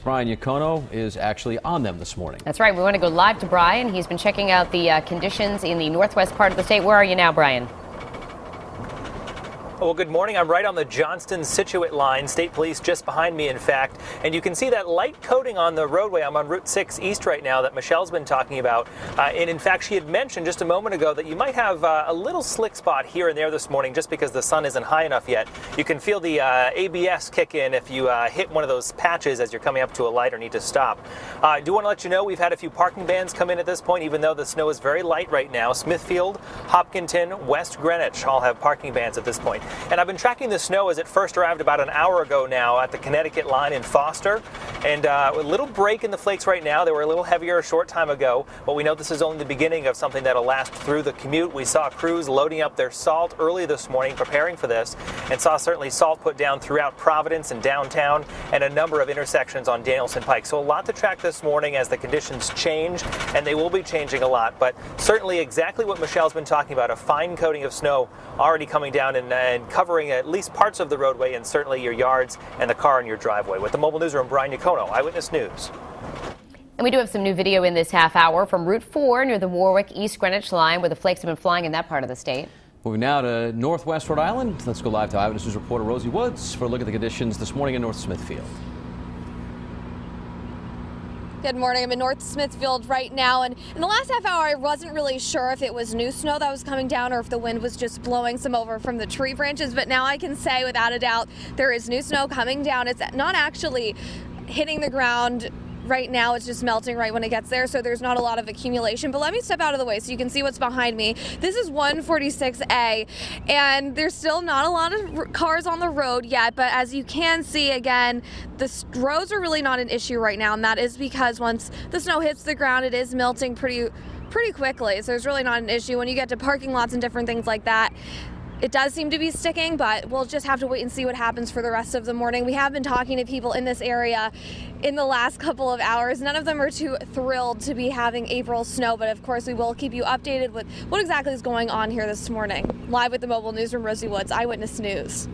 Brian Yacono is actually on them this morning. That's right. We want to go live to Brian. He's been checking out the conditions in the northwest part of the state. Where are you now, Brian? Well, good morning. I'm right on the Johnston-Scituate line. State Police just behind me, in fact. And you can see that light coating on the roadway. I'm on Route 6 East right now that Michelle's been talking about. And in fact, she had mentioned just a moment ago that you might have a little slick spot here and there this morning just because the sun isn't high enough yet. You can feel the ABS kick in if you hit one of those patches as you're coming up to a light or need to stop. I do want to let you know we've had a few parking bans come in at this point, even though the snow is very light right now. Smithfield, Hopkinton, West Greenwich all have parking bans at this point. And I've been tracking the snow as it first arrived about an hour ago now at the Connecticut line in Foster. And a little break in the flakes right now. They were a little heavier a short time ago, but we know this is only the beginning of something that'll last through the commute. We saw crews loading up their salt early this morning, preparing for this, and saw certainly salt put down throughout Providence and downtown and a number of intersections on Danielson Pike. So a lot to track this morning as the conditions change, and they will be changing a lot. But certainly exactly what Michelle's been talking about, a fine coating of snow already coming down and covering at least parts of the roadway and certainly your yards and the car in your driveway. With the Mobile Newsroom, Brian Yacono, Eyewitness News. And we do have some new video in this half hour from Route 4 near the Warwick East Greenwich line where the flakes have been flying in that part of the state. Moving now to Northwest Rhode Island. Let's go live to Eyewitness News reporter Rosie Woods for a look at the conditions this morning in North Smithfield. Good morning. I'm in North Smithfield right now, and in the last half hour I wasn't really sure if it was new snow that was coming down or if the wind was just blowing some over from the tree branches, but now I can say without a doubt there is new snow coming down. It's not actually hitting the ground right now, it's just melting right when it gets there, so there's not a lot of accumulation. But let me step out of the way so you can see what's behind me. This is 146A, and there's still not a lot of cars on the road yet, but as you can see, again, the roads are really not an issue right now, and that is because once the snow hits the ground, it is melting pretty quickly, so there's really not an issue. When you get to parking lots and different things like that, it does seem to be sticking, but we'll just have to wait and see what happens for the rest of the morning. We have been talking to people in this area in the last couple of hours. None of them are too thrilled to be having April snow, but of course we will keep you updated with what exactly is going on here this morning. Live with the Mobile Newsroom, Rosie Woods, Eyewitness News.